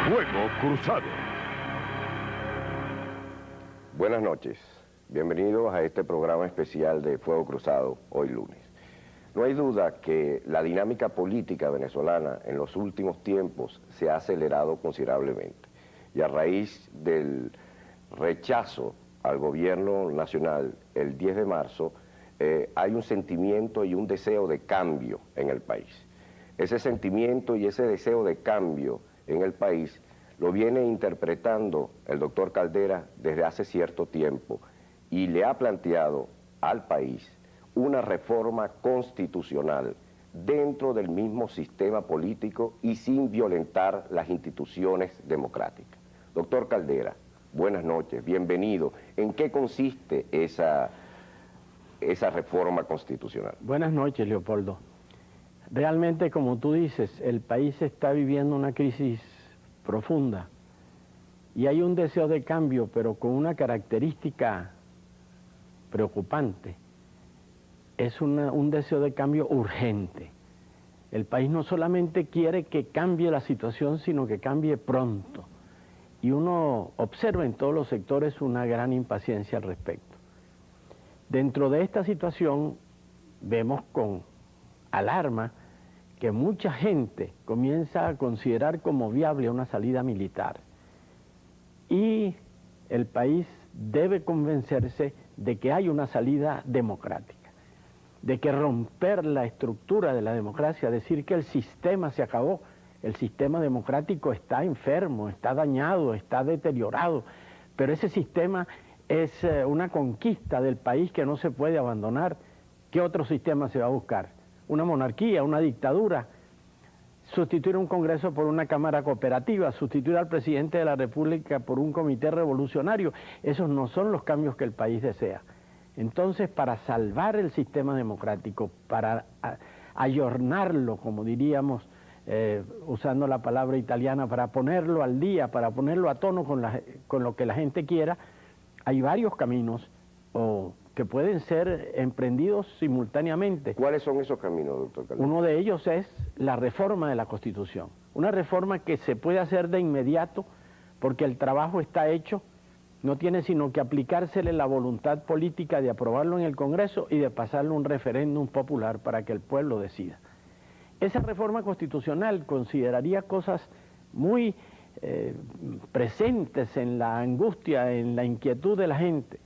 Fuego Cruzado. Buenas noches, bienvenidos a este programa especial de Fuego Cruzado, hoy lunes. No hay duda que la dinámica política venezolana en los últimos tiempos se ha acelerado considerablemente y a raíz del rechazo al gobierno nacional el 10 de marzo hay un sentimiento y un deseo de cambio en el país. Ese sentimiento y ese deseo de cambio en el país lo viene interpretando el doctor Caldera desde hace cierto tiempo y le ha planteado al país una reforma constitucional dentro del mismo sistema político y sin violentar las instituciones democráticas. Doctor Caldera, buenas noches, bienvenido. ¿En qué consiste esa reforma constitucional? Buenas noches, Leopoldo. Realmente, como tú dices, el país está viviendo una crisis profunda y hay un deseo de cambio, pero con una característica preocupante. Es un deseo de cambio urgente. El país no solamente quiere que cambie la situación, sino que cambie pronto. Y uno observa en todos los sectores una gran impaciencia al respecto. Dentro de esta situación vemos con alarma que mucha gente comienza a considerar como viable una salida militar. Y el país debe convencerse de que hay una salida democrática, de que romper la estructura de la democracia, decir que el sistema se acabó, el sistema democrático está enfermo, está dañado, está deteriorado, pero ese sistema es una conquista del país que no se puede abandonar. ¿Qué otro sistema se va a buscar? Una monarquía, una dictadura, sustituir un Congreso por una Cámara Cooperativa, sustituir al presidente de la República por un comité revolucionario. Esos no son los cambios que el país desea. Entonces, para salvar el sistema democrático, para ayornarlo, como diríamos, usando la palabra italiana, para ponerlo al día, para ponerlo a tono con lo que la gente quiera, hay varios caminos que pueden ser emprendidos simultáneamente. ¿Cuáles son esos caminos, doctor Caldera? Uno de ellos es la reforma de la Constitución. Una reforma que se puede hacer de inmediato porque el trabajo está hecho, no tiene sino que aplicársele la voluntad política de aprobarlo en el Congreso y de pasarlo a un referéndum popular para que el pueblo decida. Esa reforma constitucional consideraría cosas muy presentes en la angustia, en la inquietud de la gente.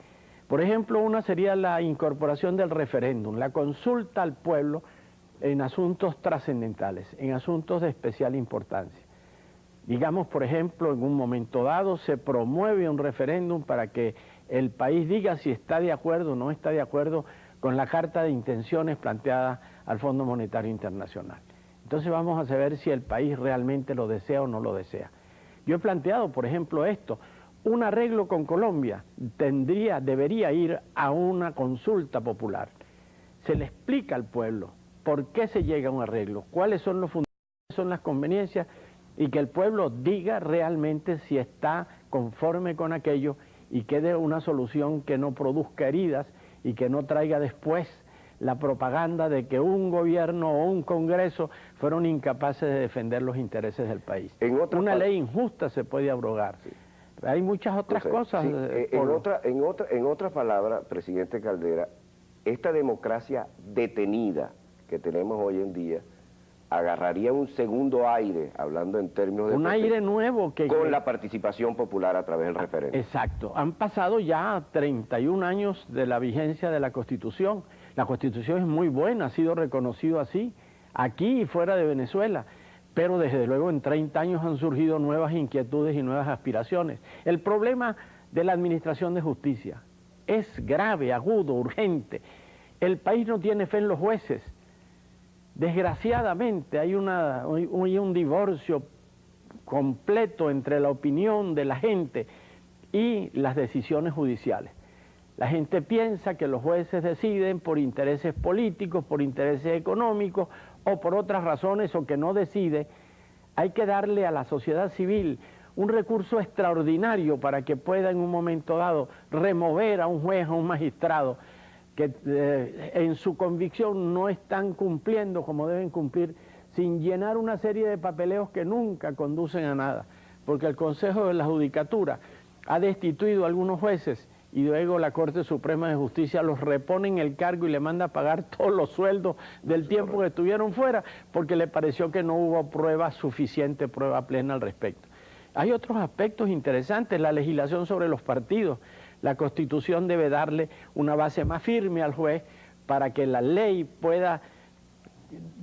Por ejemplo, una sería la incorporación del referéndum, la consulta al pueblo en asuntos trascendentales, en asuntos de especial importancia. Digamos, por ejemplo, en un momento dado se promueve un referéndum para que el país diga si está de acuerdo o no está de acuerdo con la carta de intenciones planteada al Fondo Monetario Internacional. Entonces vamos a saber si el país realmente lo desea o no lo desea. Yo he planteado, por ejemplo, esto. Un arreglo con Colombia debería ir a una consulta popular. Se le explica al pueblo por qué se llega a un arreglo, cuáles son los fundamentos, cuáles son las conveniencias, y que el pueblo diga realmente si está conforme con aquello y que dé una solución que no produzca heridas y que no traiga después la propaganda de que un gobierno o un Congreso fueron incapaces de defender los intereses del país. Una ley injusta se puede abrogar. Sí. Hay muchas otras cosas. Sí, en otras palabras, presidente Caldera, esta democracia detenida que tenemos hoy en día agarraría un segundo aire, hablando en términos de... Un aire nuevo con la participación popular a través del referéndum. Exacto. Han pasado ya 31 años de la vigencia de la Constitución. La Constitución es muy buena, ha sido reconocido así, aquí y fuera de Venezuela. Pero desde luego en 30 años han surgido nuevas inquietudes y nuevas aspiraciones. El problema de la administración de justicia es grave, agudo, urgente. El país no tiene fe en los jueces. Desgraciadamente hay un divorcio completo entre la opinión de la gente y las decisiones judiciales. La gente piensa que los jueces deciden por intereses políticos, por intereses económicos o por otras razones, o que no decide. Hay que darle a la sociedad civil un recurso extraordinario para que pueda en un momento dado remover a un juez, a un magistrado, que en su convicción no están cumpliendo como deben cumplir, sin llenar una serie de papeleos que nunca conducen a nada. porque el Consejo de la Judicatura ha destituido a algunos jueces y luego la Corte Suprema de Justicia los repone en el cargo y le manda a pagar todos los sueldos del tiempo que estuvieron fuera, porque le pareció que no hubo prueba suficiente, prueba plena al respecto. Hay otros aspectos interesantes, la legislación sobre los partidos. La Constitución debe darle una base más firme al juez para que la ley pueda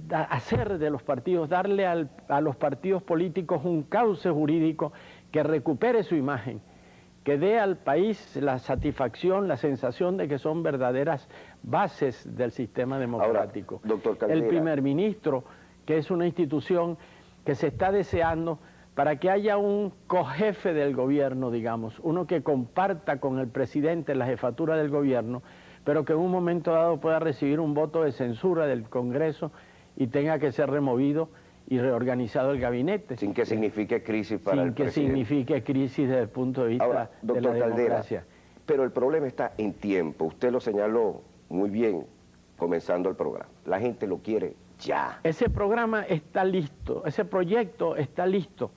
hacer de los partidos, darle a los partidos políticos un cauce jurídico que recupere su imagen, que dé al país la satisfacción, la sensación de que son verdaderas bases del sistema democrático. Ahora, doctor Caldera, el primer ministro, que es una institución que se está deseando para que haya un cojefe del gobierno, digamos, uno que comparta con el presidente la jefatura del gobierno, pero que en un momento dado pueda recibir un voto de censura del Congreso y tenga que ser removido y reorganizado el gabinete. Sin que signifique crisis para el presidente. Sin que signifique crisis desde el punto de vista Ahora, de la democracia. Caldera, pero el problema está en tiempo. Usted lo señaló muy bien comenzando el programa. La gente lo quiere ya. Ese programa está listo, ese proyecto está listo.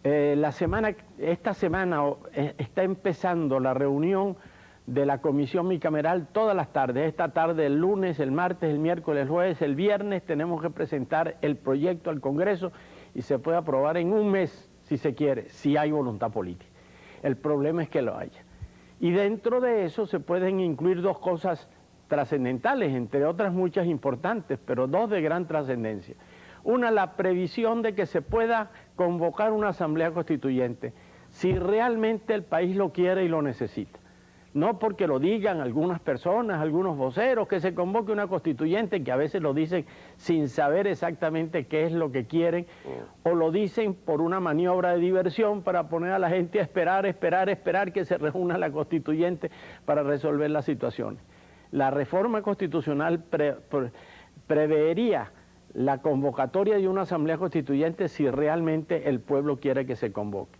Esta semana está empezando la reunión de la comisión bicameral todas las tardes. Esta tarde, el lunes, el martes, el miércoles, el jueves, el viernes, tenemos que presentar el proyecto al Congreso y se puede aprobar en un mes, si se quiere, si hay voluntad política. El problema es que lo haya. Y dentro de eso se pueden incluir dos cosas trascendentales, entre otras muchas importantes, pero dos de gran trascendencia. Una, la previsión de que se pueda convocar una asamblea constituyente si realmente el país lo quiere y lo necesita. No porque lo digan algunas personas, algunos voceros, que se convoque una constituyente, que a veces lo dicen sin saber exactamente qué es lo que quieren, o lo dicen por una maniobra de diversión para poner a la gente a esperar que se reúna la constituyente para resolver las situaciones. La reforma constitucional preveería la convocatoria de una asamblea constituyente si realmente el pueblo quiere que se convoque.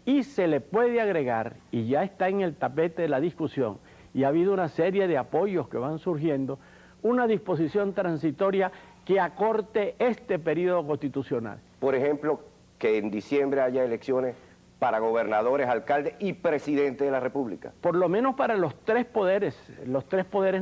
Y se le puede agregar, y ya está en el tapete de la discusión, y ha habido una serie de apoyos que van surgiendo, una disposición transitoria que acorte este periodo constitucional. Por ejemplo, que en diciembre haya elecciones para gobernadores, alcaldes y presidente de la República. Por lo menos para los tres poderes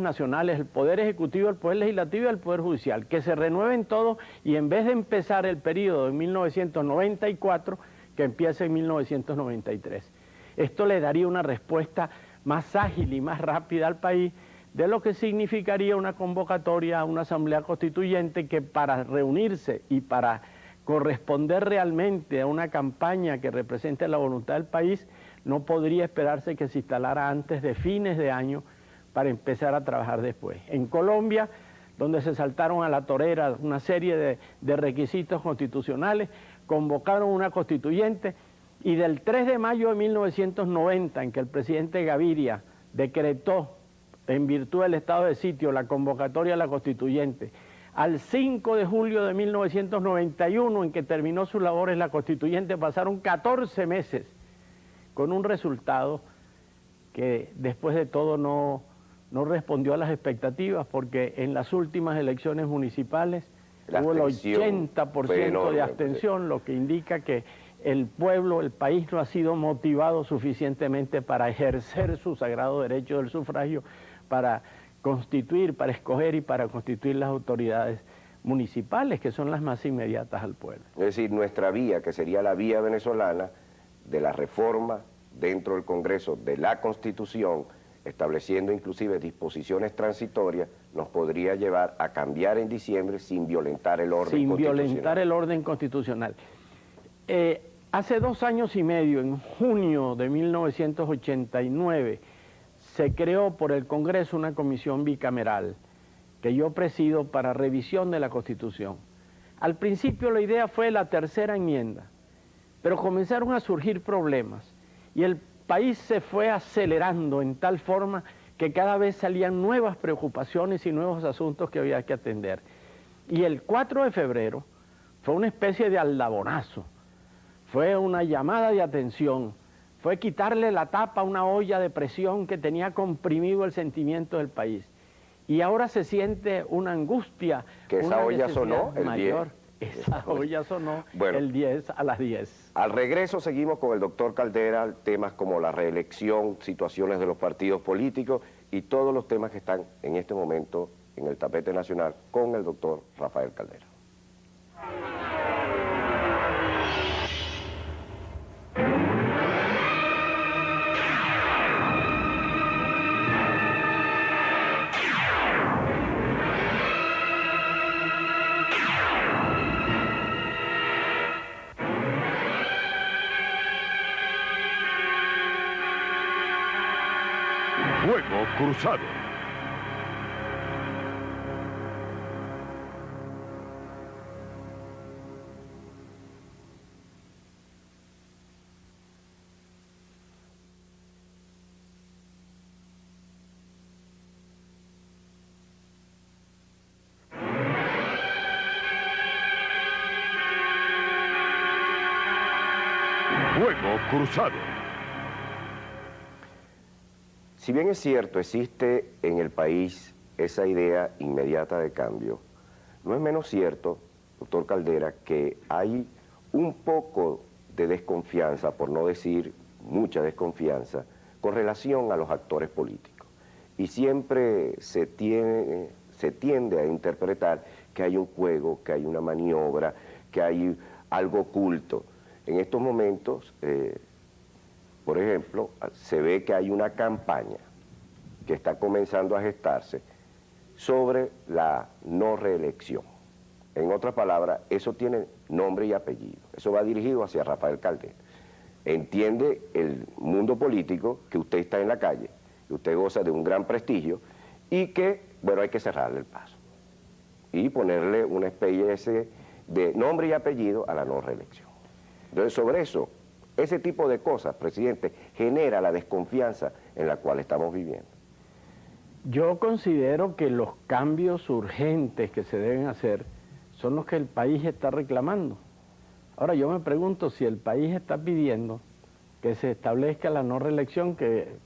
nacionales, el Poder Ejecutivo, el Poder Legislativo y el Poder Judicial, que se renueven todos y en vez de empezar el periodo en 1994, que empiece en 1993. Esto le daría una respuesta más ágil y más rápida al país de lo que significaría una convocatoria a una asamblea constituyente que para reunirse y para corresponder realmente a una campaña que represente la voluntad del país, no podría esperarse que se instalara antes de fines de año para empezar a trabajar después. En Colombia, donde se saltaron a la torera una serie de requisitos constitucionales, convocaron una constituyente y del 3 de mayo de 1990, en que el presidente Gaviria decretó en virtud del estado de sitio la convocatoria a la constituyente, al 5 de julio de 1991, en que terminó sus labores la constituyente, pasaron 14 meses con un resultado que después de todo no respondió a las expectativas, porque en las últimas elecciones municipales hubo el 80% de abstención, lo que indica que el pueblo, el país no ha sido motivado suficientemente para ejercer su sagrado derecho del sufragio, para constituir, para escoger y para constituir las autoridades municipales, que son las más inmediatas al pueblo. Es decir, nuestra vía, que sería la vía venezolana de la reforma dentro del Congreso de la Constitución, estableciendo inclusive disposiciones transitorias, nos podría llevar a cambiar en diciembre sin violentar el orden constitucional. Sin violentar el orden constitucional. Hace 2 años y medio, en junio de 1989, se creó por el Congreso una comisión bicameral que yo presido para revisión de la Constitución. Al principio la idea fue la tercera enmienda, pero comenzaron a surgir problemas y el país se fue acelerando en tal forma que cada vez salían nuevas preocupaciones y nuevos asuntos que había que atender. Y el 4 de febrero fue una especie de aldabonazo, fue una llamada de atención, fue quitarle la tapa a una olla de presión que tenía comprimido el sentimiento del país. Y ahora se siente una angustia, que esa olla sonó el mayor. Esa olla sonó Bueno, el 10 a las 10. Al regreso seguimos con el doctor Caldera, temas como la reelección, situaciones de los partidos políticos y todos los temas que están en este momento en el tapete nacional con el doctor Rafael Caldera. Fuego Cruzado. Fuego Cruzado. Si bien es cierto, existe en el país esa idea inmediata de cambio, no es menos cierto, doctor Caldera, que hay un poco de desconfianza, por no decir mucha desconfianza, con relación a los actores políticos. Y siempre se tiende a interpretar que hay un juego, que hay una maniobra, que hay algo oculto. En estos momentos, por ejemplo, se ve que hay una campaña que está comenzando a gestarse sobre la no reelección. En otras palabras, eso tiene nombre y apellido. Eso va dirigido hacia Rafael Caldera. Entiende el mundo político que usted está en la calle, que usted goza de un gran prestigio y que, bueno, hay que cerrarle el paso y ponerle una especie de nombre y apellido a la no reelección. Entonces, sobre eso, ese tipo de cosas, presidente, genera la desconfianza en la cual estamos viviendo. Yo considero que los cambios urgentes que se deben hacer son los que el país está reclamando. Ahora yo me pregunto si el país está pidiendo que se establezca la no reelección que,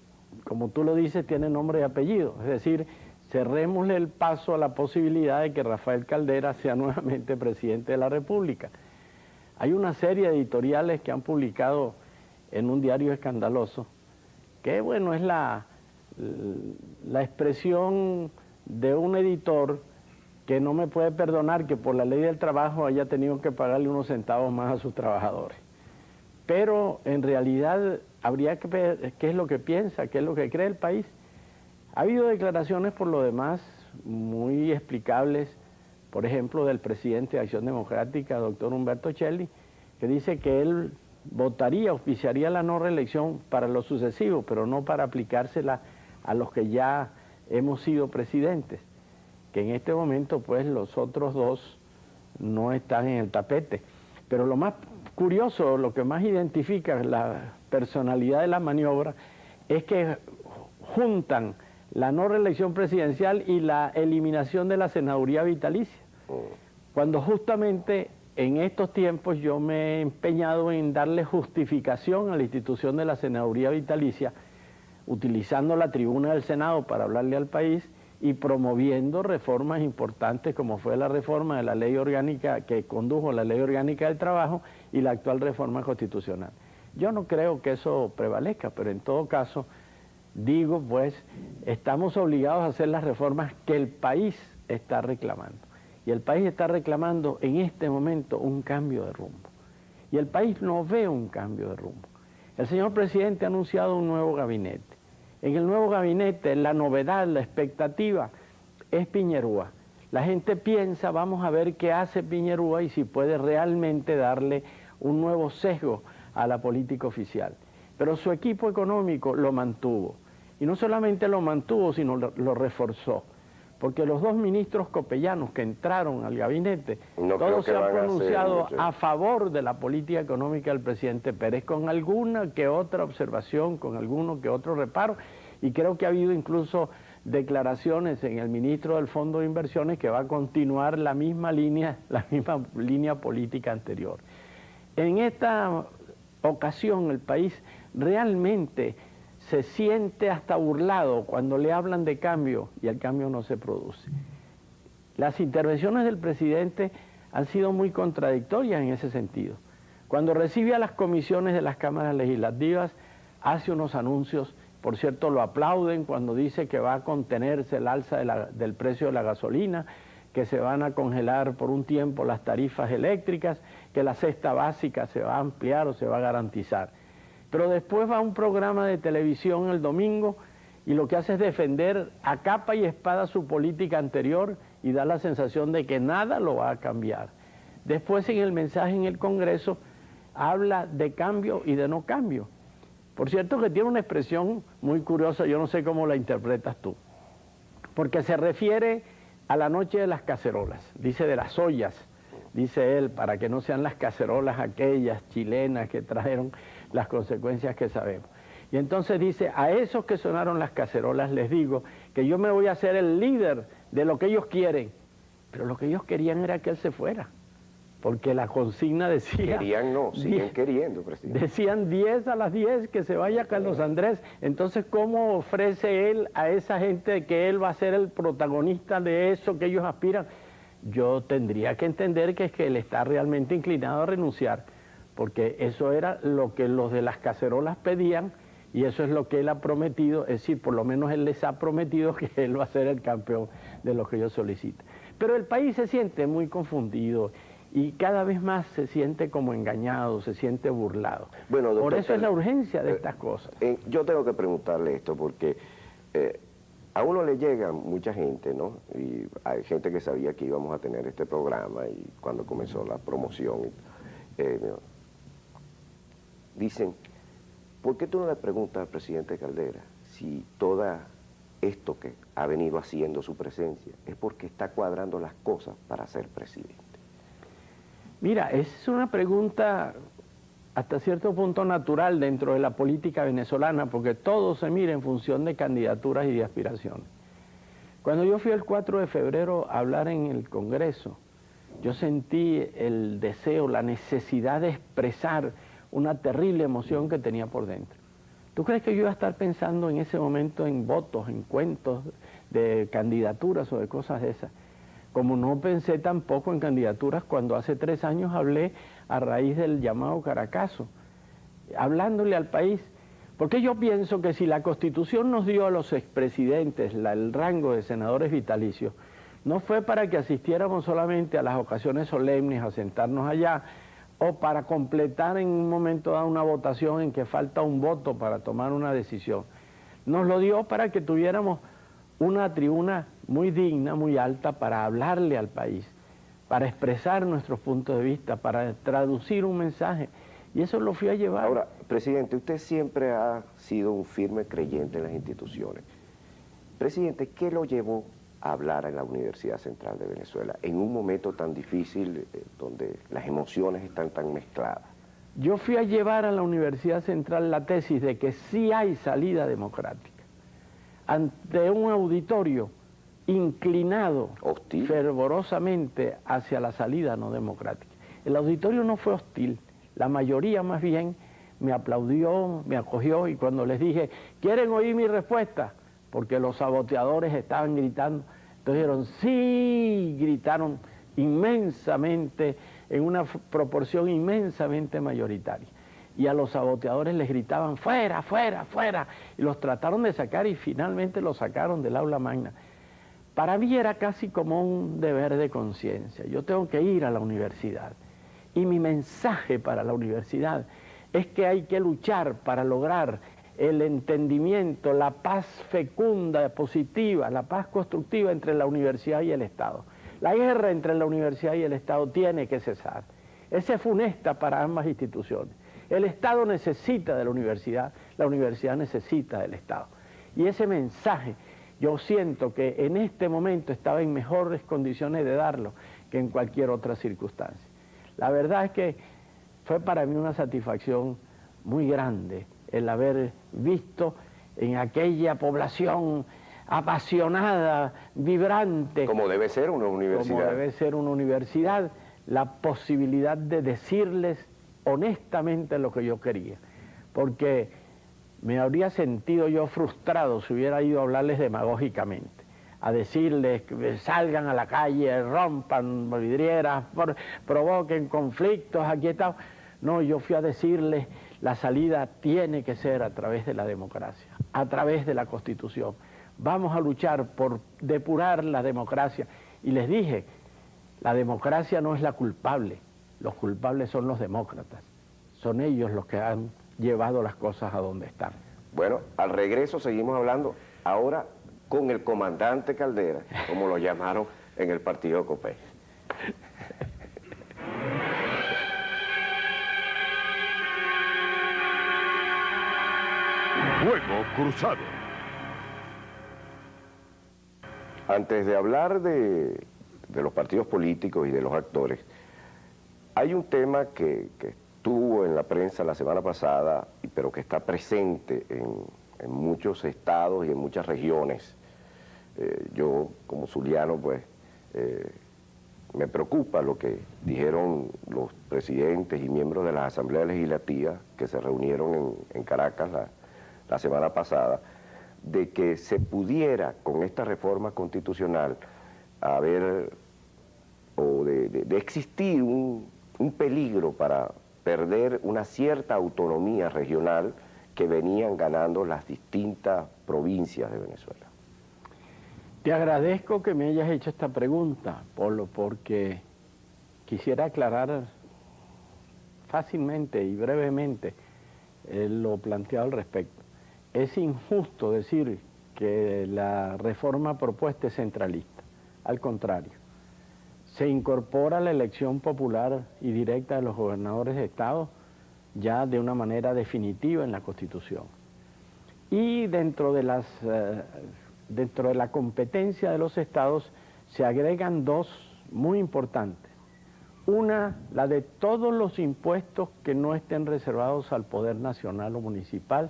como tú lo dices, tiene nombre y apellido. Es decir, cerrémosle el paso a la posibilidad de que Rafael Caldera sea nuevamente presidente de la República. Hay una serie de editoriales que han publicado en un diario escandaloso que, bueno, es la expresión de un editor que no me puede perdonar que por la ley del trabajo haya tenido que pagarle unos centavos más a sus trabajadores. Pero en realidad habría que ver qué es lo que piensa, qué es lo que cree el país. Ha habido declaraciones por lo demás muy explicables, por ejemplo, del presidente de Acción Democrática, doctor Humberto Chely, que dice que él votaría, oficiaría la no reelección para lo sucesivo, pero no para aplicársela a los que ya hemos sido presidentes, que en este momento pues los otros dos no están en el tapete. Pero lo más curioso, lo que más identifica la personalidad de la maniobra es que juntan la no reelección presidencial y la eliminación de la senaduría vitalicia, cuando justamente en estos tiempos yo me he empeñado en darle justificación a la institución de la senaduría vitalicia, utilizando la tribuna del Senado para hablarle al país y promoviendo reformas importantes como fue la reforma de la ley orgánica que condujo la ley orgánica del trabajo y la actual reforma constitucional. Yo no creo que eso prevalezca, pero en todo caso digo pues estamos obligados a hacer las reformas que el país está reclamando. Y el país está reclamando en este momento un cambio de rumbo. Y el país no ve un cambio de rumbo. El señor presidente ha anunciado un nuevo gabinete. En el nuevo gabinete la novedad, la expectativa es Piñerúa. La gente piensa, vamos a ver qué hace Piñerúa y si puede realmente darle un nuevo sesgo a la política oficial. Pero su equipo económico lo mantuvo. Y no solamente lo mantuvo, sino lo reforzó. Porque los dos ministros copellanos que entraron al gabinete, todos se han pronunciado a favor de la política económica del presidente Pérez, con alguna que otra observación, con alguno que otro reparo, y creo que ha habido incluso declaraciones en el ministro del Fondo de Inversiones que va a continuar la misma línea política anterior. En esta ocasión el país realmente se siente hasta burlado cuando le hablan de cambio y el cambio no se produce. Las intervenciones del presidente han sido muy contradictorias en ese sentido. Cuando recibe a las comisiones de las cámaras legislativas, hace unos anuncios, por cierto lo aplauden cuando dice que va a contenerse el alza del precio de la gasolina, que se van a congelar por un tiempo las tarifas eléctricas, que la cesta básica se va a ampliar o se va a garantizar. Pero después va a un programa de televisión el domingo y lo que hace es defender a capa y espada su política anterior y da la sensación de que nada lo va a cambiar. Después en el mensaje en el Congreso habla de cambio y de no cambio. Por cierto que tiene una expresión muy curiosa, yo no sé cómo la interpretas tú, porque se refiere a la noche de las cacerolas, dice de las ollas, dice él, para que no sean las cacerolas aquellas chilenas que trajeron las consecuencias que sabemos. Y entonces dice, a esos que sonaron las cacerolas les digo que yo me voy a hacer el líder de lo que ellos quieren, pero lo que ellos querían era que él se fuera, porque la consigna decía... Querían no, siguen queriendo, presidente. Decían 10 a las 10 que se vaya Carlos Andrés. Entonces, ¿cómo ofrece él a esa gente que él va a ser el protagonista de eso que ellos aspiran? Yo tendría que entender que es que él está realmente inclinado a renunciar, porque eso era lo que los de las cacerolas pedían y eso es lo que él ha prometido, es decir, por lo menos él les ha prometido que él va a ser el campeón de lo que ellos solicitan. Pero el país se siente muy confundido y cada vez más se siente como engañado, se siente burlado. Bueno, doctor, por eso es la urgencia de estas cosas. Yo tengo que preguntarle esto porque a uno le llega mucha gente, ¿no? Y hay gente que sabía que íbamos a tener este programa y cuando comenzó la promoción, dicen, ¿por qué tú no le preguntas al presidente Caldera si todo esto que ha venido haciendo su presencia es porque está cuadrando las cosas para ser presidente? Mira, es una pregunta hasta cierto punto natural dentro de la política venezolana, porque todo se mira en función de candidaturas y de aspiraciones. Cuando yo fui el 4 de febrero a hablar en el Congreso, yo sentí el deseo, la necesidad de expresar una terrible emoción que tenía por dentro. ¿Tú crees que yo iba a estar pensando en ese momento en votos, en cuentos de candidaturas o de cosas de esas? Como no pensé tampoco en candidaturas cuando hace 3 años hablé a raíz del llamado Caracazo, hablándole al país. Porque yo pienso que si la Constitución nos dio a los expresidentes el rango de senadores vitalicios, no fue para que asistiéramos solamente a las ocasiones solemnes a sentarnos allá, o para completar en un momento dado una votación en que falta un voto para tomar una decisión. Nos lo dio para que tuviéramos una tribuna muy digna, muy alta, para hablarle al país, para expresar nuestros puntos de vista, para traducir un mensaje, y eso lo fui a llevar. Ahora, presidente, usted siempre ha sido un firme creyente en las instituciones. Presidente, ¿qué lo llevó a hablar en la Universidad Central de Venezuela en un momento tan difícil donde las emociones están tan mezcladas? Yo fui a llevar a la Universidad Central la tesis de que sí hay salida democrática ante un auditorio inclinado hostil, fervorosamente hacia la salida no democrática. El auditorio no fue hostil, la mayoría más bien me aplaudió, me acogió, y cuando les dije, ¿quieren oír mi respuesta? Porque los saboteadores estaban gritando, entonces dijeron, sí, gritaron inmensamente, en una proporción inmensamente mayoritaria. Y a los saboteadores les gritaban, fuera, fuera, fuera, y los trataron de sacar y finalmente los sacaron del aula magna. Para mí era casi como un deber de conciencia, yo tengo que ir a la universidad. Y mi mensaje para la universidad es que hay que luchar para lograr el entendimiento, la paz fecunda, positiva, la paz constructiva entre la universidad y el Estado. La guerra entre la universidad y el Estado tiene que cesar. Es funesta para ambas instituciones. El Estado necesita de la universidad necesita del Estado. Y ese mensaje, yo siento que en este momento estaba en mejores condiciones de darlo que en cualquier otra circunstancia. La verdad es que fue para mí una satisfacción muy grande el haber visto en aquella población apasionada, vibrante, como debe ser una universidad, como debe ser una universidad, la posibilidad de decirles honestamente lo que yo quería, porque me habría sentido yo frustrado si hubiera ido a hablarles demagógicamente. a decirles que salgan a la calle, rompan vidrieras, provoquen conflictos, aquí estamos. No, yo fui a decirles, la salida tiene que ser a través de la democracia, a través de la Constitución. Vamos a luchar por depurar la democracia. Y les dije, la democracia no es la culpable, los culpables son los demócratas. Son ellos los que han llevado las cosas a donde están. Bueno, al regreso seguimos hablando ahora con el comandante Caldera, como lo llamaron en el partido Copey. Fuego Cruzado. Antes de hablar de los partidos políticos y de los actores, hay un tema que estuvo en la prensa la semana pasada, pero que está presente en muchos estados y en muchas regiones. Yo, como zuliano, pues, me preocupa lo que dijeron los presidentes y miembros de las asambleas legislativas que se reunieron en Caracas la semana pasada, de que se pudiera con esta reforma constitucional haber, o de existir un peligro para perder una cierta autonomía regional que venían ganando las distintas provincias de Venezuela. Te agradezco que me hayas hecho esta pregunta, Polo, porque quisiera aclarar fácilmente y brevemente lo planteado al respecto. Es injusto decir que la reforma propuesta es centralista, al contrario. Se incorpora la elección popular y directa de los gobernadores de estado ya de una manera definitiva en la Constitución. Y dentro de la competencia de los estados se agregan dos muy importantes. Una, la de todos los impuestos que no estén reservados al poder nacional o municipal,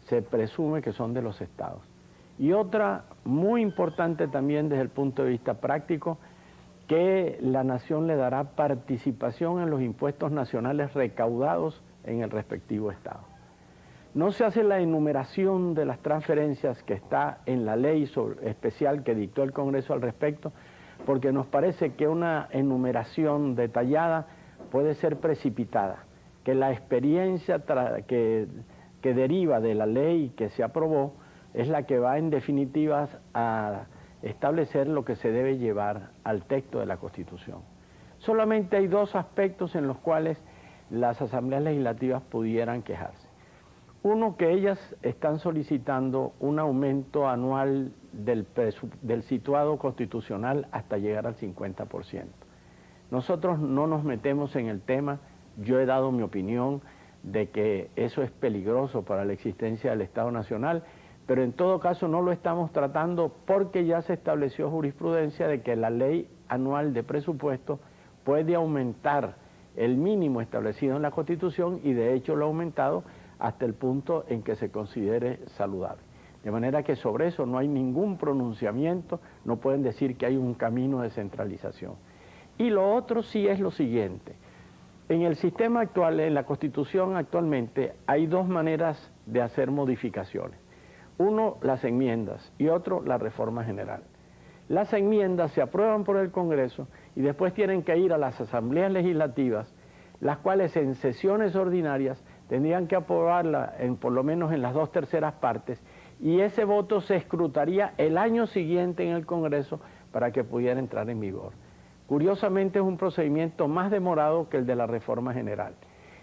se presume que son de los estados. Y otra muy importante también desde el punto de vista práctico, que la nación le dará participación en los impuestos nacionales recaudados en el respectivo estado. No se hace la enumeración de las transferencias que está en la ley especial que dictó el Congreso al respecto, porque nos parece que una enumeración detallada puede ser precipitada, que la experiencia que deriva de la ley que se aprobó es la que va en definitiva a establecer lo que se debe llevar al texto de la Constitución. Solamente hay dos aspectos en los cuales las asambleas legislativas pudieran quejarse. Uno, que ellas están solicitando un aumento anual del situado constitucional hasta llegar al 50%. Nosotros no nos metemos en el tema, yo he dado mi opinión de que eso es peligroso para la existencia del Estado Nacional, pero en todo caso no lo estamos tratando porque ya se estableció jurisprudencia de que la ley anual de presupuesto puede aumentar el mínimo establecido en la Constitución y de hecho lo ha aumentado hasta el punto en que se considere saludable. De manera que sobre eso no hay ningún pronunciamiento, no pueden decir que hay un camino de centralización. Y lo otro sí es lo siguiente, en el sistema actual, en la Constitución actualmente, hay dos maneras de hacer modificaciones. Uno, las enmiendas, y otro, la reforma general. Las enmiendas se aprueban por el Congreso y después tienen que ir a las asambleas legislativas, las cuales en sesiones ordinarias tendrían que aprobarla por lo menos en las 2/3 partes, y ese voto se escrutaría el año siguiente en el Congreso para que pudiera entrar en vigor. Curiosamente es un procedimiento más demorado que el de la reforma general.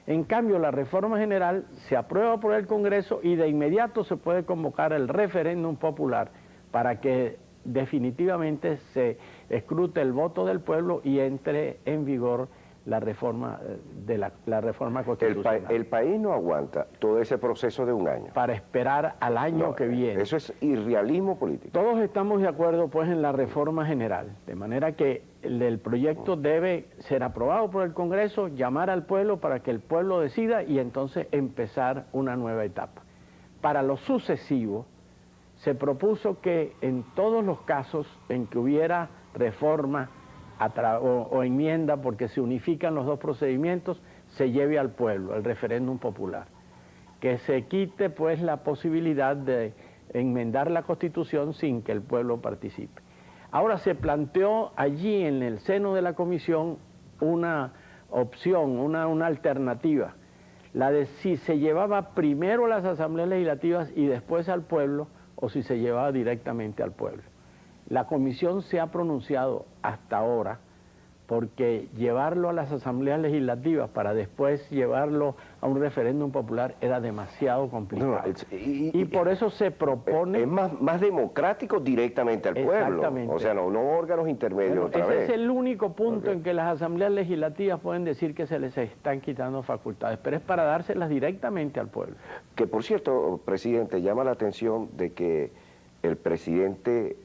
En cambio, la reforma general se aprueba por el Congreso y de inmediato se puede convocar el referéndum popular para que definitivamente se escrute el voto del pueblo y entre en vigor la reforma la reforma constitucional. El país no aguanta todo ese proceso de un año. Para esperar al año que viene. Eso es irrealismo político. Todos estamos de acuerdo pues en la reforma general, de manera que el proyecto debe ser aprobado por el Congreso, llamar al pueblo para que el pueblo decida y entonces empezar una nueva etapa. Para lo sucesivo, se propuso que en todos los casos en que hubiera reforma o enmienda, porque se unifican los dos procedimientos, se lleve al pueblo, el referéndum popular. Que se quite pues la posibilidad de enmendar la Constitución sin que el pueblo participe. Ahora se planteó allí en el seno de la comisión una opción, una alternativa, la de si se llevaba primero a las asambleas legislativas y después al pueblo, o si se llevaba directamente al pueblo. La comisión se ha pronunciado hasta ahora porque llevarlo a las asambleas legislativas para después llevarlo a un referéndum popular era demasiado complicado. Y por eso se propone... Es más democrático directamente al pueblo. Exactamente. O sea, no órganos intermedios otra vez. Ese es el único punto en que las asambleas legislativas pueden decir que se les están quitando facultades, pero es para dárselas directamente al pueblo. Que por cierto, presidente, llama la atención de que el presidente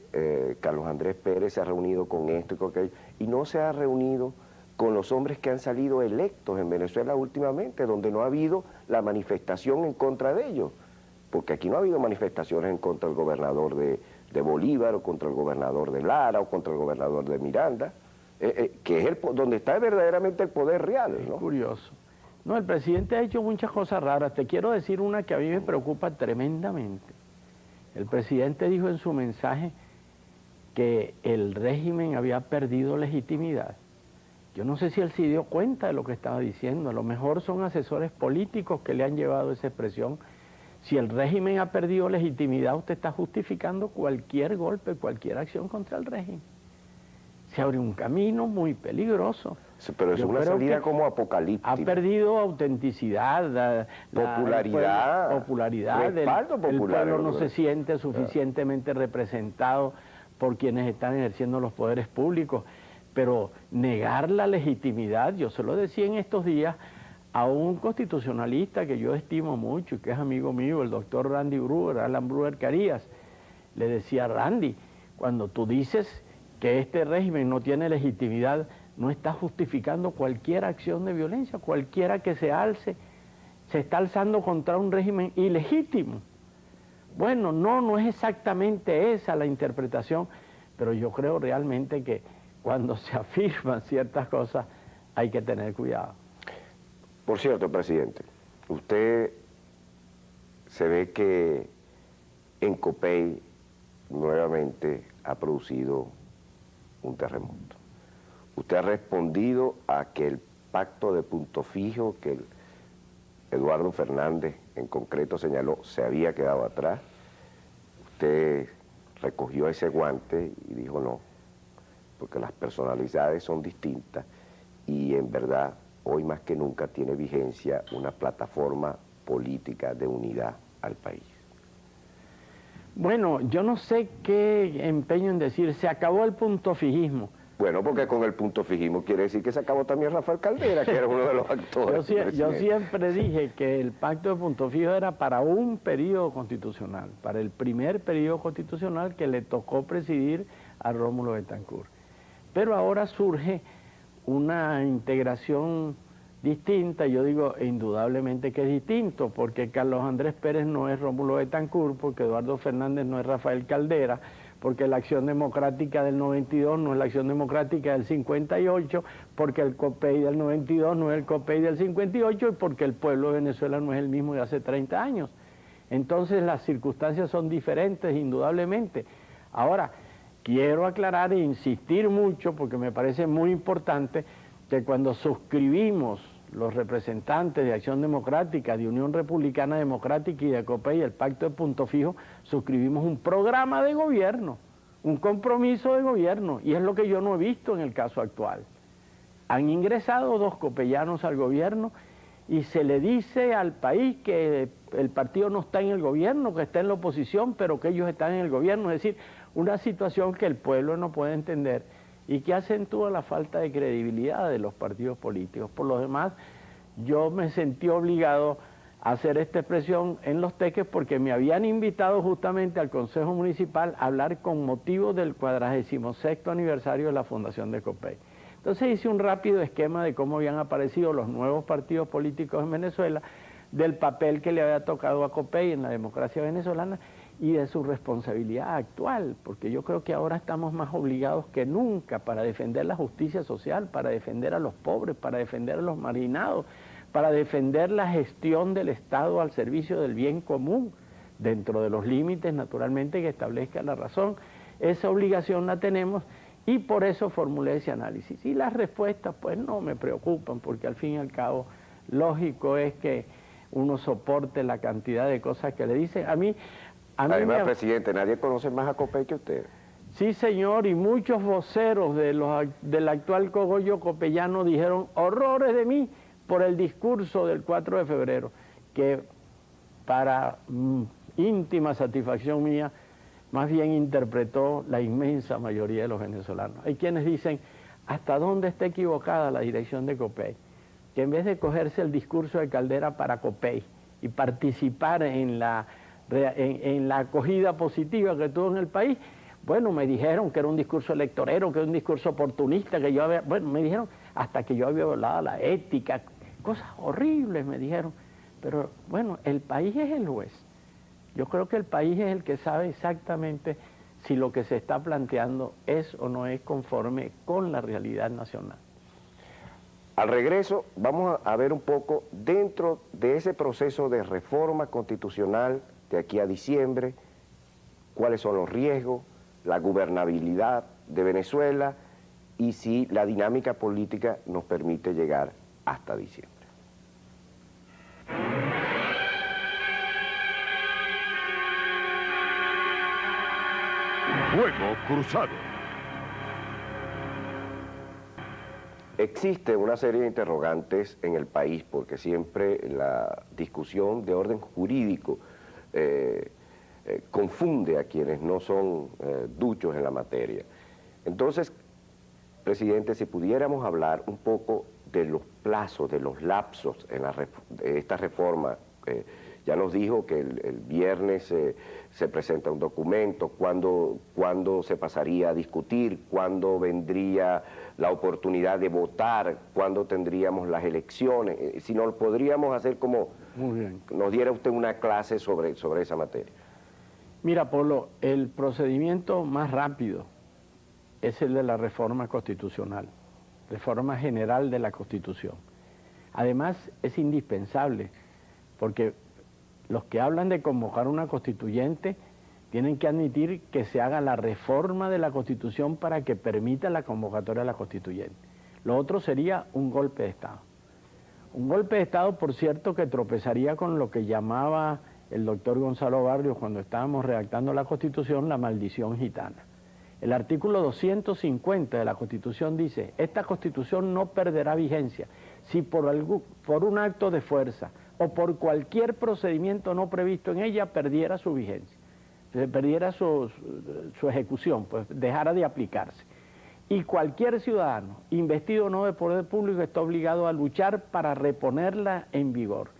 Carlos Andrés Pérez se ha reunido con esto y con aquello, y no se ha reunido con los hombres que han salido electos en Venezuela últimamente, donde no ha habido la manifestación en contra de ellos, porque aquí no ha habido manifestaciones en contra del gobernador de Bolívar, o contra el gobernador de Lara, o contra el gobernador de Miranda, que es donde está verdaderamente el poder real, ¿no? Es curioso. No, el presidente ha hecho muchas cosas raras. Te quiero decir una que a mí me preocupa tremendamente. El presidente dijo en su mensaje que el régimen había perdido legitimidad. Yo no sé si él se dio cuenta de lo que estaba diciendo. A lo mejor son asesores políticos que le han llevado esa expresión. Si el régimen ha perdido legitimidad, usted está justificando cualquier golpe, cualquier acción contra el régimen. Se abre un camino muy peligroso. Pero es una salida como apocalíptica. Ha perdido autenticidad, popularidad. Respaldo popular. El pueblo no se siente suficientemente representado por quienes están ejerciendo los poderes públicos. Pero negar la legitimidad, yo se lo decía en estos días a un constitucionalista que yo estimo mucho y que es amigo mío, el doctor Randy Brewer, Alan Brewer Carías. Le decía, Randy, cuando tú dices que este régimen no tiene legitimidad, no está justificando cualquier acción de violencia, cualquiera que se alce, se está alzando contra un régimen ilegítimo. Bueno, no es exactamente esa la interpretación, pero yo creo realmente que cuando se afirman ciertas cosas hay que tener cuidado. Por cierto, presidente, usted se ve que en Copey nuevamente ha producido un terremoto. Usted ha respondido a que el pacto de punto fijo que Eduardo Fernández en concreto señaló se había quedado atrás. Usted recogió ese guante y dijo no, porque las personalidades son distintas y en verdad hoy más que nunca tiene vigencia una plataforma política de unidad al país. Bueno, yo no sé qué empeño en decir, se acabó el punto fijismo. Bueno, porque con el punto fijismo quiere decir que se acabó también Rafael Caldera, que era uno de los actores. Yo siempre dije que el pacto de punto fijo era para un periodo constitucional, para el primer periodo constitucional que le tocó presidir a Rómulo Betancourt. Pero ahora surge una integración distinta, yo digo indudablemente que es distinto, porque Carlos Andrés Pérez no es Rómulo Betancourt, porque Eduardo Fernández no es Rafael Caldera, porque la Acción Democrática del 92 no es la Acción Democrática del 58, porque el COPEI del 92 no es el COPEI del 58 y porque el pueblo de Venezuela no es el mismo de hace 30 años. Entonces las circunstancias son diferentes indudablemente. Ahora, quiero aclarar e insistir mucho, porque me parece muy importante, que cuando suscribimos los representantes de Acción Democrática, de Unión Republicana Democrática y de COPEI, el pacto de punto fijo, suscribimos un programa de gobierno, un compromiso de gobierno, y es lo que yo no he visto en el caso actual. Han ingresado 2 copellanos al gobierno y se le dice al país que el partido no está en el gobierno, que está en la oposición, pero que ellos están en el gobierno, es decir, una situación que el pueblo no puede entender y que acentúa la falta de credibilidad de los partidos políticos. Por lo demás, yo me sentí obligado a hacer esta expresión en Los Teques porque me habían invitado justamente al Consejo Municipal a hablar con motivo del 46º aniversario de la fundación de COPEI. Entonces hice un rápido esquema de cómo habían aparecido los nuevos partidos políticos en Venezuela, del papel que le había tocado a COPEI en la democracia venezolana y de su responsabilidad actual, porque yo creo que ahora estamos más obligados que nunca para defender la justicia social, para defender a los pobres, para defender a los marginados, para defender la gestión del Estado al servicio del bien común, dentro de los límites, naturalmente, que establezca la razón. Esa obligación la tenemos y por eso formulé ese análisis. Y las respuestas, pues, no me preocupan, porque al fin y al cabo, lógico es que uno soporte la cantidad de cosas que le dicen. Además, presidente, nadie conoce más a Copey que usted. Sí, señor, y muchos voceros del actual cogollo copeyano dijeron horrores de mí por el discurso del 4 de febrero, que para íntima satisfacción mía, más bien interpretó la inmensa mayoría de los venezolanos. Hay quienes dicen, ¿hasta dónde está equivocada la dirección de Copey? Que en vez de cogerse el discurso de Caldera para Copey y participar en la acogida positiva que tuvo en el país, bueno, me dijeron que era un discurso electorero, que era un discurso oportunista, que yo había, bueno, me dijeron hasta que yo había violado la ética, cosas horribles me dijeron, pero bueno, el país es el juez. Yo creo que el país es el que sabe exactamente si lo que se está planteando es o no es conforme con la realidad nacional. Al regreso vamos a ver un poco dentro de ese proceso de reforma constitucional de aquí a diciembre, cuáles son los riesgos, la gobernabilidad de Venezuela y si la dinámica política nos permite llegar hasta diciembre. Fuego Cruzado. Existe una serie de interrogantes en el país porque siempre la discusión de orden jurídico confunde a quienes no son duchos en la materia. Entonces, presidente, si pudiéramos hablar un poco de los plazos, de los lapsos de esta reforma, ya nos dijo que el viernes se presenta un documento, cuándo se pasaría a discutir, cuándo vendría la oportunidad de votar, cuándo tendríamos las elecciones, si nos podríamos hacer como Muy bien. nos diera usted una clase sobre esa materia. Mira, Polo, el procedimiento más rápido es el de la reforma constitucional, reforma general de la Constitución. Además, es indispensable, porque los que hablan de convocar una constituyente tienen que admitir que se haga la reforma de la Constitución para que permita la convocatoria de la constituyente. Lo otro sería un golpe de Estado. Un golpe de Estado, por cierto, que tropezaría con lo que llamaba el doctor Gonzalo Barrios cuando estábamos redactando la Constitución, la maldición gitana. El artículo 250 de la Constitución dice, esta Constitución no perderá vigencia si por un acto de fuerza o por cualquier procedimiento no previsto en ella perdiera su vigencia, perdiera su ejecución, pues dejara de aplicarse. Y cualquier ciudadano, investido o no de poder público, está obligado a luchar para reponerla en vigor.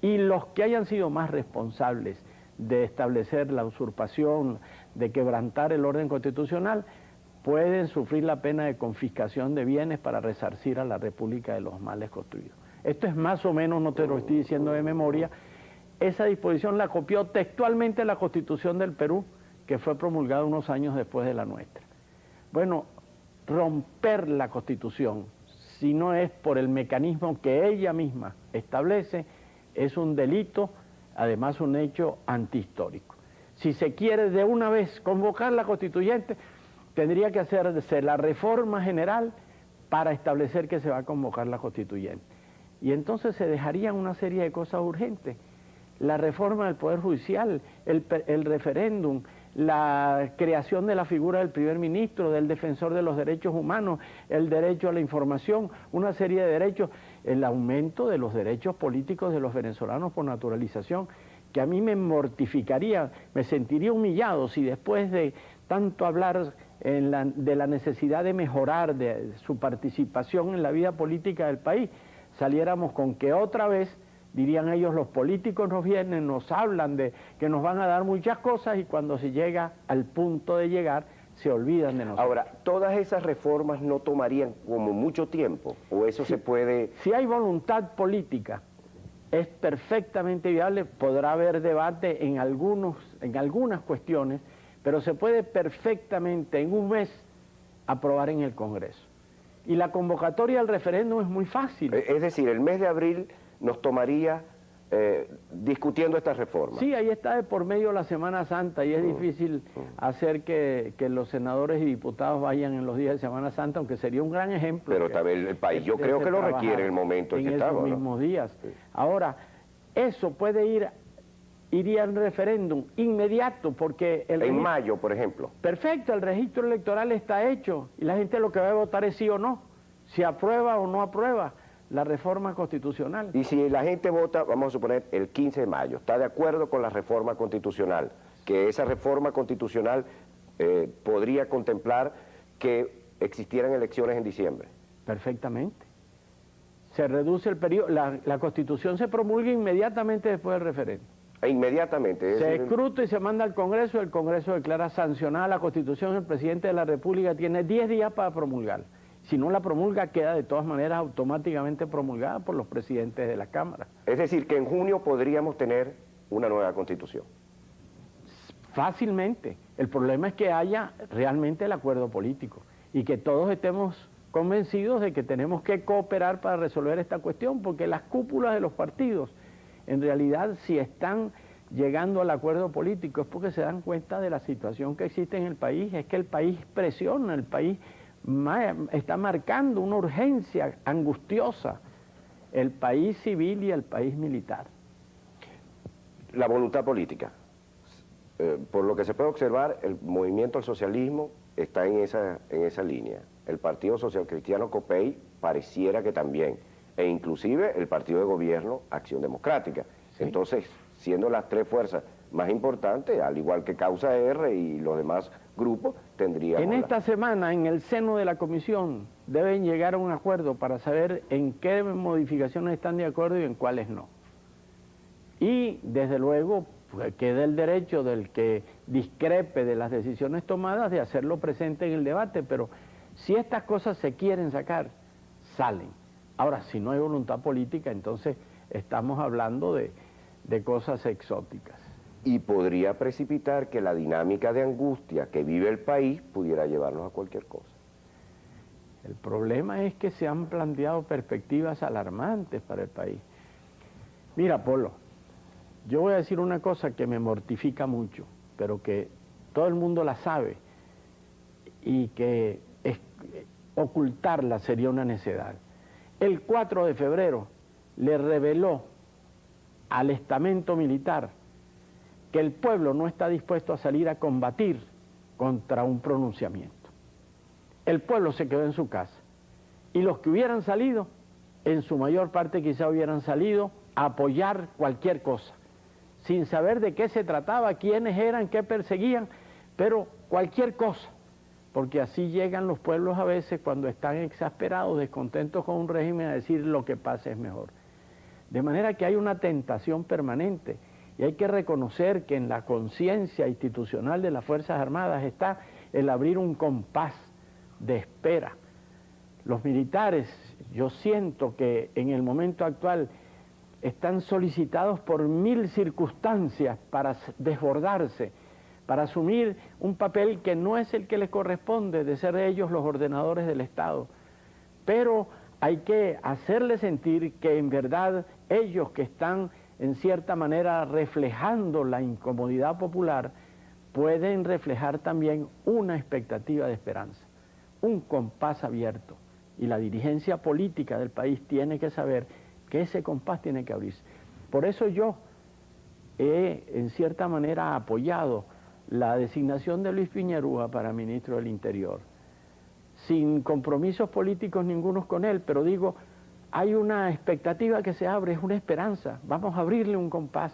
Y los que hayan sido más responsables de establecer la usurpación, de quebrantar el orden constitucional, pueden sufrir la pena de confiscación de bienes para resarcir a la República de los males construidos. Esto es más o menos, no te lo estoy diciendo de memoria, esa disposición la copió textualmente la Constitución del Perú, que fue promulgada unos años después de la nuestra. Bueno, romper la Constitución, si no es por el mecanismo que ella misma establece, es un delito, además un hecho antihistórico. Si se quiere de una vez convocar la constituyente, tendría que hacerse la reforma general para establecer que se va a convocar la constituyente. Y entonces se dejarían una serie de cosas urgentes. La reforma del Poder Judicial, el referéndum, la creación de la figura del primer ministro, del defensor de los derechos humanos, el derecho a la información, una serie de derechos, el aumento de los derechos políticos de los venezolanos por naturalización, que a mí me mortificaría, me sentiría humillado si después de tanto hablar de la necesidad de mejorar de su participación en la vida política del país, saliéramos con que otra vez, dirían ellos, los políticos nos vienen, nos hablan de que nos van a dar muchas cosas y cuando se llega al punto de llegar, se olvidan de nosotros. Ahora, ¿todas esas reformas no tomarían como mucho tiempo? ¿O eso se puede...? Si hay voluntad política, es perfectamente viable, podrá haber debate en algunas cuestiones, pero se puede perfectamente en un mes aprobar en el Congreso. Y la convocatoria al referéndum es muy fácil. Es decir, el mes de abril nos tomaría discutiendo estas reformas. Sí, ahí está de por medio la Semana Santa y es difícil hacer que los senadores y diputados vayan en los días de Semana Santa, aunque sería un gran ejemplo. Pero también el país yo creo que lo requiere en el momento en que estamos, esos ¿no? mismos días. Sí. Ahora, eso iría al referéndum inmediato, porque en mayo, por ejemplo. Perfecto, el registro electoral está hecho y la gente lo que va a votar es sí o no, si aprueba o no aprueba la reforma constitucional. Y si la gente vota, vamos a suponer, el 15 de mayo, está de acuerdo con la reforma constitucional, que esa reforma constitucional podría contemplar que existieran elecciones en diciembre. Perfectamente. Se reduce el periodo, la Constitución se promulga inmediatamente después del referéndum. E inmediatamente. Se escruta y se manda al Congreso, el Congreso declara sancionada la Constitución, el presidente de la República tiene 10 días para promulgarla. Si no la promulga, queda de todas maneras automáticamente promulgada por los presidentes de la Cámara. Es decir, que en junio podríamos tener una nueva Constitución. Fácilmente. El problema es que haya realmente el acuerdo político y que todos estemos convencidos de que tenemos que cooperar para resolver esta cuestión, porque las cúpulas de los partidos, en realidad, si están llegando al acuerdo político es porque se dan cuenta de la situación que existe en el país, es que el país presiona, el país está marcando una urgencia angustiosa, el país civil y el país militar. La voluntad política. Por lo que se puede observar, el movimiento al socialismo está en esa línea. El Partido Social Cristiano COPEI pareciera que también, e inclusive el partido de gobierno Acción Democrática. Sí. Entonces, siendo las tres fuerzas más importantes, al igual que Causa R y los demás grupos, tendríamos... En esta semana, en el seno de la comisión, deben llegar a un acuerdo para saber en qué modificaciones están de acuerdo y en cuáles no. Y, desde luego, pues, queda el derecho del que discrepe de las decisiones tomadas de hacerlo presente en el debate, pero si estas cosas se quieren sacar, salen. Ahora, si no hay voluntad política, entonces estamos hablando de cosas exóticas. Y podría precipitar que la dinámica de angustia que vive el país pudiera llevarnos a cualquier cosa. El problema es que se han planteado perspectivas alarmantes para el país. Mira, Polo, yo voy a decir una cosa que me mortifica mucho, pero que todo el mundo la sabe y que ocultarla sería una necedad. El 4 de febrero le reveló al estamento militar que el pueblo no está dispuesto a salir a combatir contra un pronunciamiento. El pueblo se quedó en su casa y los que hubieran salido, en su mayor parte quizá hubieran salido a apoyar cualquier cosa, sin saber de qué se trataba, quiénes eran, qué perseguían, pero cualquier cosa, porque así llegan los pueblos a veces cuando están exasperados, descontentos con un régimen, a decir lo que pasa es mejor. De manera que hay una tentación permanente y hay que reconocer que en la conciencia institucional de las Fuerzas Armadas está el abrir un compás de espera. Los militares, yo siento que en el momento actual están solicitados por 1000 circunstancias para desbordarse, para asumir un papel que no es el que les corresponde, de ser ellos los ordenadores del Estado. Pero hay que hacerles sentir que en verdad ellos que están en cierta manera reflejando la incomodidad popular, pueden reflejar también una expectativa de esperanza, un compás abierto. Y la dirigencia política del país tiene que saber que ese compás tiene que abrirse. Por eso yo he, en cierta manera, apoyado la designación de Luis Piñerúa para ministro del Interior, sin compromisos políticos ningunos con él, pero digo, hay una expectativa que se abre, es una esperanza, vamos a abrirle un compás,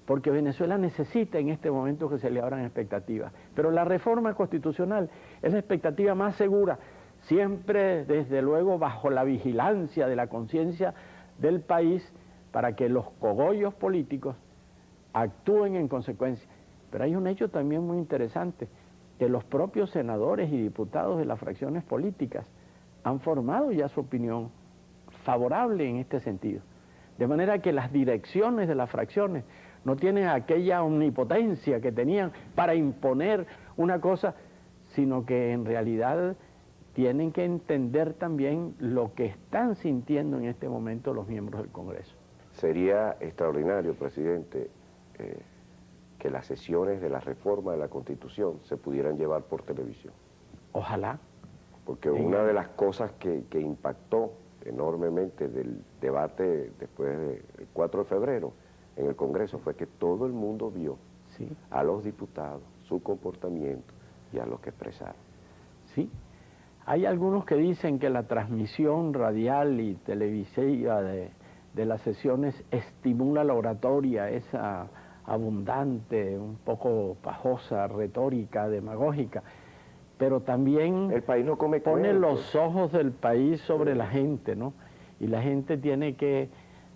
porque Venezuela necesita en este momento que se le abran expectativas. Pero la reforma constitucional es la expectativa más segura, siempre desde luego bajo la vigilancia de la conciencia del país, para que los cogollos políticos actúen en consecuencia. Pero hay un hecho también muy interesante, que los propios senadores y diputados de las fracciones políticas han formado ya su opinión favorable en este sentido. De manera que las direcciones de las fracciones no tienen aquella omnipotencia que tenían para imponer una cosa, sino que en realidad tienen que entender también lo que están sintiendo en este momento los miembros del Congreso. Sería extraordinario, presidente, que las sesiones de la reforma de la Constitución se pudieran llevar por televisión. Ojalá. Porque una de las cosas que impactó enormemente del debate después del 4 de febrero en el Congreso fue que todo el mundo vio a los diputados, su comportamiento y a lo que expresaron. Sí. Hay algunos que dicen que la transmisión radial y televisiva de las sesiones estimula la oratoria, esa abundante, un poco pajosa, retórica, demagógica, pero también el país no come pone cuentos. los ojos del país sobre la gente, ¿no? Y la gente tiene que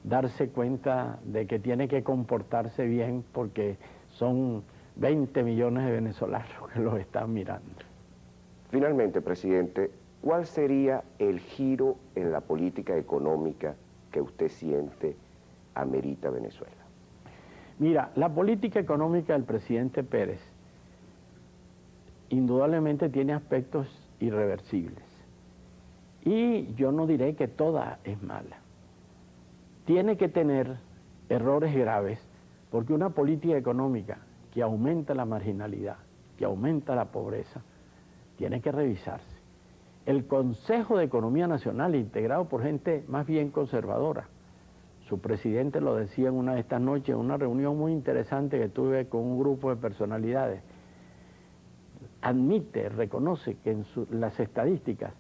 darse cuenta de que tiene que comportarse bien porque son 20 millones de venezolanos que los están mirando. Finalmente, presidente, ¿cuál sería el giro en la política económica que usted siente amerita Venezuela? Mira, la política económica del presidente Pérez indudablemente tiene aspectos irreversibles. Y yo no diré que toda es mala. Tiene que tener errores graves, porque una política económica que aumenta la marginalidad, que aumenta la pobreza, tiene que revisarse. El Consejo de Economía Nacional, integrado por gente más bien conservadora, su presidente lo decía en una de estas noches, en una reunión muy interesante que tuve con un grupo de personalidades, admite, reconoce que en las estadísticas,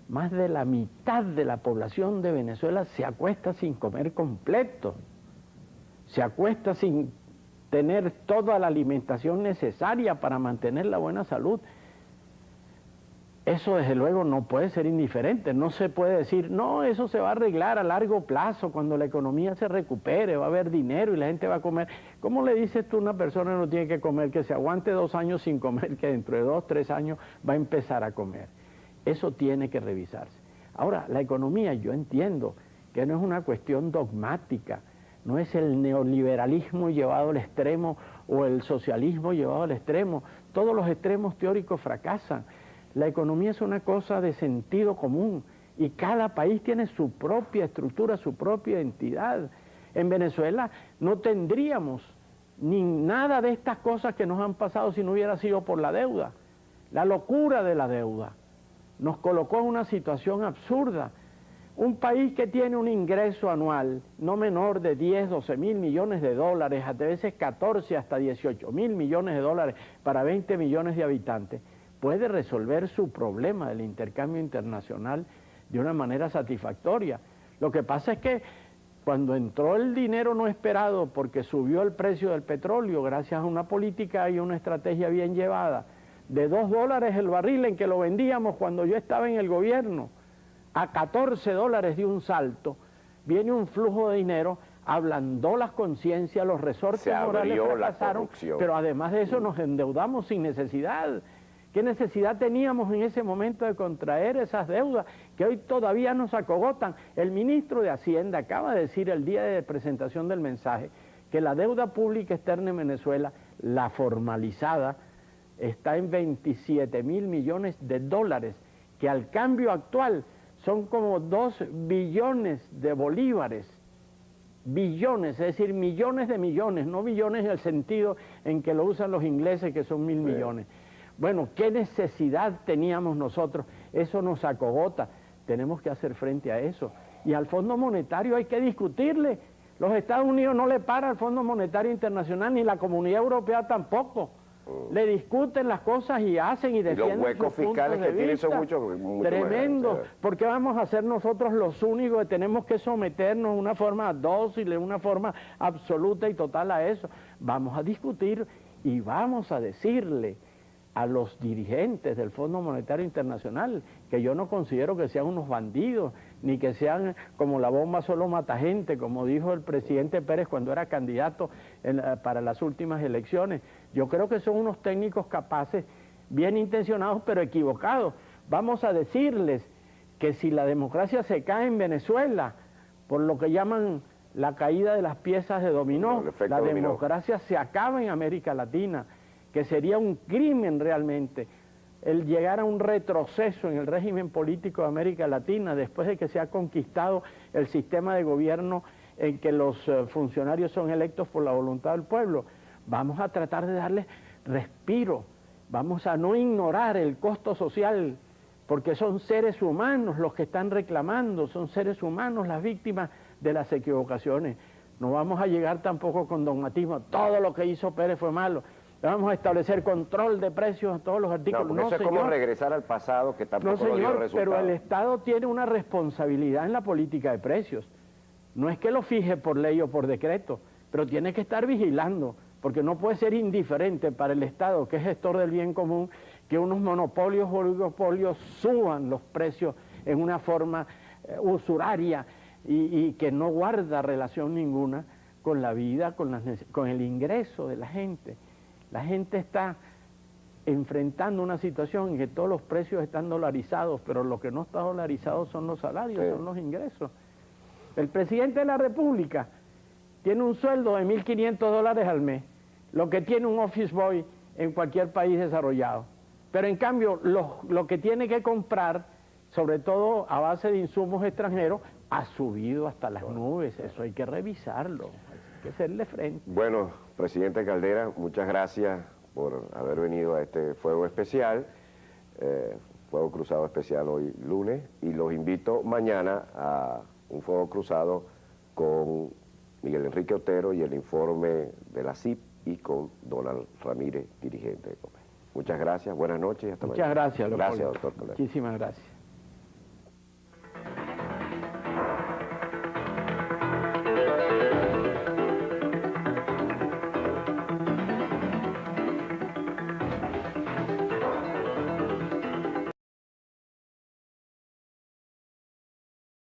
más de la mitad de la población de Venezuela se acuesta sin comer completo, se acuesta sin tener toda la alimentación necesaria para mantener la buena salud. Eso desde luego no puede ser indiferente, no se puede decir, no, eso se va a arreglar a largo plazo, cuando la economía se recupere, va a haber dinero y la gente va a comer. ¿Cómo le dices tú a una persona que no tiene que comer, que se aguante 2 años sin comer, que dentro de 2, 3 años va a empezar a comer? Eso tiene que revisarse. Ahora, la economía, yo entiendo que no es una cuestión dogmática, no es el neoliberalismo llevado al extremo o el socialismo llevado al extremo. Todos los extremos teóricos fracasan. La economía es una cosa de sentido común y cada país tiene su propia estructura, su propia identidad. En Venezuela no tendríamos ni nada de estas cosas que nos han pasado si no hubiera sido por la deuda. La locura de la deuda nos colocó en una situación absurda. Un país que tiene un ingreso anual no menor de 10, 12 mil millones de dólares, a veces 14 hasta 18 mil millones de dólares para 20 millones de habitantes, puede resolver su problema del intercambio internacional de una manera satisfactoria. Lo que pasa es que cuando entró el dinero no esperado porque subió el precio del petróleo gracias a una política y una estrategia bien llevada, de $2 el barril en que lo vendíamos cuando yo estaba en el gobierno, a $14 de un salto, viene un flujo de dinero, ablandó las conciencias, los resortes morales fracasaron, pero además de eso nos endeudamos sin necesidad. ¿Qué necesidad teníamos en ese momento de contraer esas deudas que hoy todavía nos acogotan? El ministro de Hacienda acaba de decir el día de presentación del mensaje que la deuda pública externa en Venezuela, la formalizada, está en 27 mil millones de dólares, que al cambio actual son como 2 billones de bolívares. Billones, es decir, millones de millones, no billones en el sentido en que lo usan los ingleses, que son 1.000 millones. Bueno, ¿qué necesidad teníamos nosotros? Eso nos acogota, tenemos que hacer frente a eso. Y al Fondo Monetario hay que discutirle. Los Estados Unidos no le para al Fondo Monetario Internacional, ni la Comunidad Europea tampoco. Le discuten las cosas y hacen y defienden los huecos fiscales que tienen son mucho tremendo. ¿Por qué vamos a ser nosotros los únicos que tenemos que someternos de una forma dócil, de una forma absoluta y total a eso? Vamos a discutir y vamos a decirle a los dirigentes del Fondo Monetario Internacional, que yo no considero que sean unos bandidos, ni que sean como la bomba solo mata gente, como dijo el presidente Pérez cuando era candidato para las últimas elecciones. Yo creo que son unos técnicos capaces, bien intencionados, pero equivocados. Vamos a decirles que si la democracia se cae en Venezuela, por lo que llaman la caída de las piezas de dominó, la democracia se acaba en América Latina, que sería un crimen realmente el llegar a un retroceso en el régimen político de América Latina después de que se ha conquistado el sistema de gobierno en que los funcionarios son electos por la voluntad del pueblo. Vamos a tratar de darles respiro, vamos a no ignorar el costo social, porque son seres humanos los que están reclamando, son seres humanos las víctimas de las equivocaciones. No vamos a llegar tampoco con dogmatismo, todo lo que hizo Pérez fue malo. Vamos a establecer control de precios en todos los artículos. No, porque eso es como regresar al pasado que tampoco no, señor, dio resultados. Pero el Estado tiene una responsabilidad en la política de precios. No es que lo fije por ley o por decreto, pero tiene que estar vigilando, porque no puede ser indiferente para el Estado, que es gestor del bien común, que unos monopolios o oligopolios suban los precios en una forma usuraria y que no guarda relación ninguna con la vida, con el ingreso de la gente. La gente está enfrentando una situación en que todos los precios están dolarizados, pero lo que no está dolarizado son los salarios, son los ingresos. El presidente de la República tiene un sueldo de $1.500 al mes, lo que tiene un office boy en cualquier país desarrollado. Pero en cambio, lo que tiene que comprar, sobre todo a base de insumos extranjeros, ha subido hasta las nubes. Eso hay que revisarlo, hay que hacerle frente. Bueno, presidente Caldera, muchas gracias por haber venido a este Fuego Especial, Fuego Cruzado Especial hoy lunes, y los invito mañana a un Fuego Cruzado con Miguel Enrique Otero y el informe de la CIP y con Donald Ramírez, dirigente de COPEI. Muchas gracias, buenas noches y hasta mañana. Muchas gracias, Gracias, doctor Caldera. Muchísimas gracias.